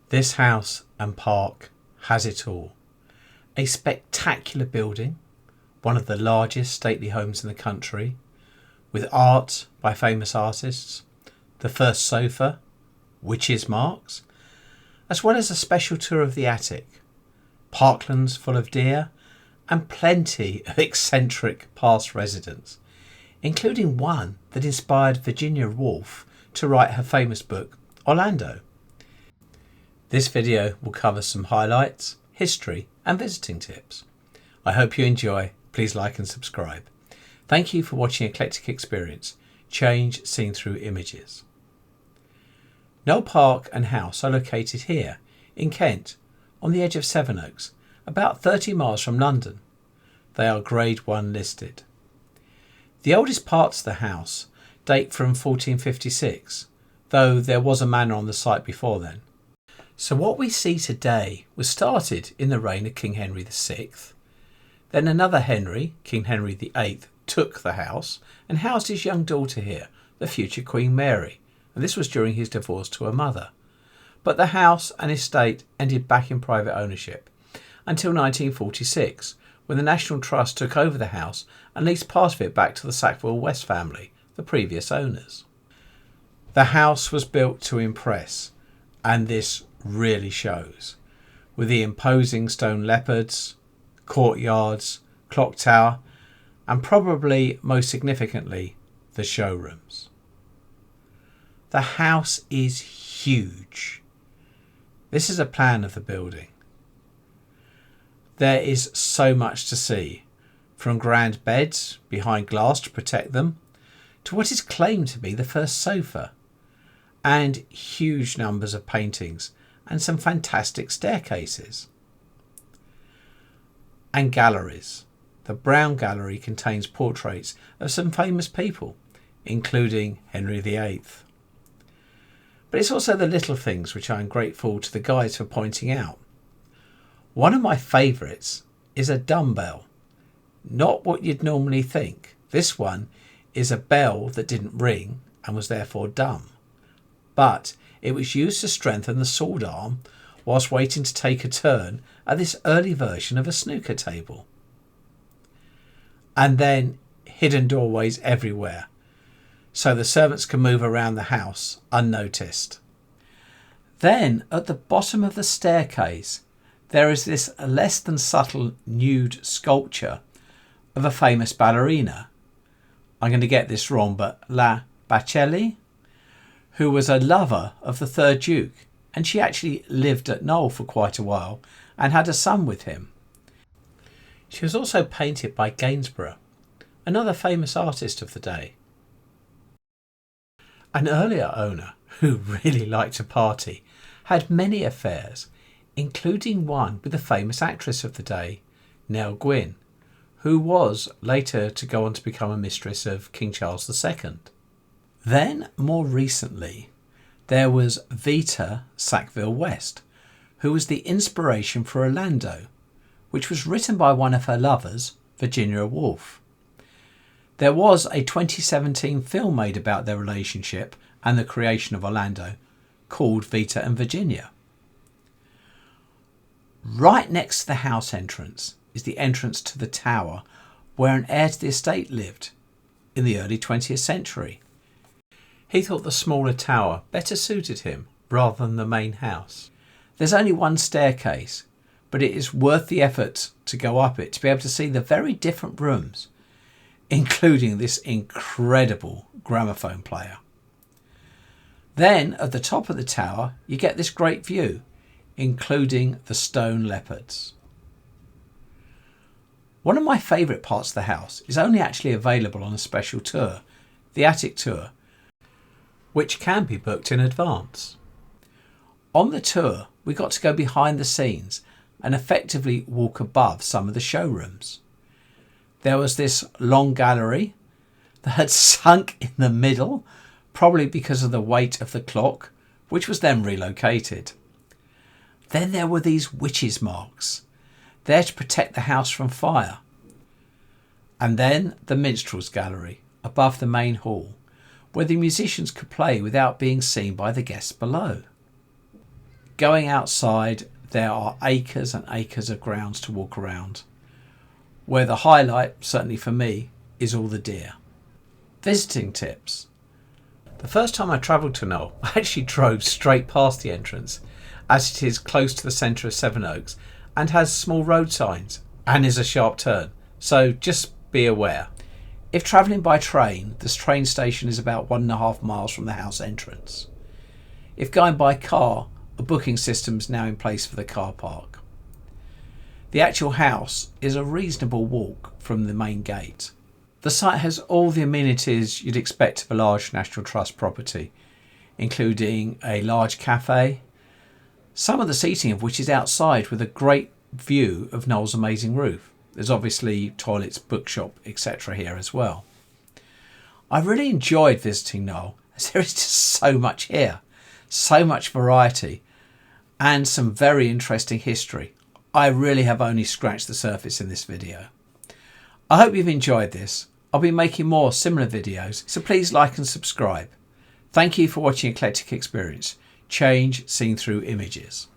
This house and park has it all. A spectacular building, one of the largest stately homes in the country, with art by famous artists, the first sofa, witches' marks, as well as a special tour of the attic, parklands full of deer, and plenty of eccentric past residents, including one that inspired Virginia Woolf to write her famous book, Orlando. This video will cover some highlights, history and visiting tips. I hope you enjoy. Please like and subscribe. Thank you for watching Eclectic Experience, change seen through images. Knole Park and house are located here in Kent, on the edge of Sevenoaks, about 30 miles from London. They are Grade 1 listed. The oldest parts of the house date from 1456, though there was a manor on the site before then. So what we see today was started in the reign of King Henry VI. Then another Henry, King Henry VIII, took the house and housed his young daughter here, the future Queen Mary, and this was during his divorce to her mother. But the house and estate ended back in private ownership until 1946, when the National Trust took over the house and leased part of it back to the Sackville-West family, the previous owners. The house was built to impress, and this really shows, with the imposing stone leopards, courtyards, clock tower, and probably most significantly, the showrooms. The house is huge. This is a plan of the building. There is so much to see, from grand beds behind glass to protect them, to what is claimed to be the first sofa, and huge numbers of paintings and some fantastic staircases. And galleries. The Brown Gallery contains portraits of some famous people, including Henry VIII. But it's also the little things which I am grateful to the guides for pointing out. One of my favourites is a dumbbell. Not what you'd normally think. This one is a bell that didn't ring and was therefore dumb. But it was used to strengthen the sword arm whilst waiting to take a turn at this early version of a snooker table. And then hidden doorways everywhere, so the servants can move around the house unnoticed. Then at the bottom of the staircase there is this less than subtle nude sculpture of a famous ballerina. I'm going to get this wrong, but La Baccelli, who was a lover of the third Duke, and she actually lived at Knole for quite a while and had a son with him. She was also painted by Gainsborough, another famous artist of the day. An earlier owner, who really liked to party, had many affairs, including one with the famous actress of the day, Nell Gywn, who was later to go on to become a mistress of King Charles II. Then, more recently, there was Vita Sackville-West, who was the inspiration for Orlando, which was written by one of her lovers, Virginia Woolf. There was a 2017 film made about their relationship and the creation of Orlando, called Vita and Virginia. Right next to the house entrance is the entrance to the tower where an heir to the estate lived in the early 20th century. He thought the smaller tower better suited him rather than the main house. There's only one staircase, but it is worth the effort to go up it to be able to see the very different rooms, including this incredible gramophone player. Then at the top of the tower you get this great view, including the stone leopards. One of my favourite parts of the house is only actually available on a special tour, the attic tour, which can be booked in advance. On the tour we got to go behind the scenes and effectively walk above some of the showrooms. There was this long gallery that had sunk in the middle, probably because of the weight of the clock, which was then relocated. Then there were these witches' marks, there to protect the house from fire. And then the minstrels gallery above the main hall, where the musicians could play without being seen by the guests below. Going outside, there are acres and acres of grounds to walk around, where the highlight, certainly for me, is all the deer. Visiting tips. The first time I travelled to Knole, I actually drove straight past the entrance, as it is close to the centre of Sevenoaks and has small road signs and is a sharp turn, so just be aware. If travelling by train, the train station is about 1.5 miles from the house entrance. If going by car, a booking system is now in place for the car park. The actual house is a reasonable walk from the main gate. The site has all the amenities you'd expect of a large National Trust property, including a large cafe, some of the seating of which is outside with a great view of Knowle's amazing roof. There's obviously toilets, bookshop, etc. here as well. I really enjoyed visiting Knole, as there is just so much here, so much variety and some very interesting history. I really have only scratched the surface in this video. I hope you've enjoyed this. I'll be making more similar videos, so please like and subscribe. Thank you for watching Eclectic Experience, change seen through images.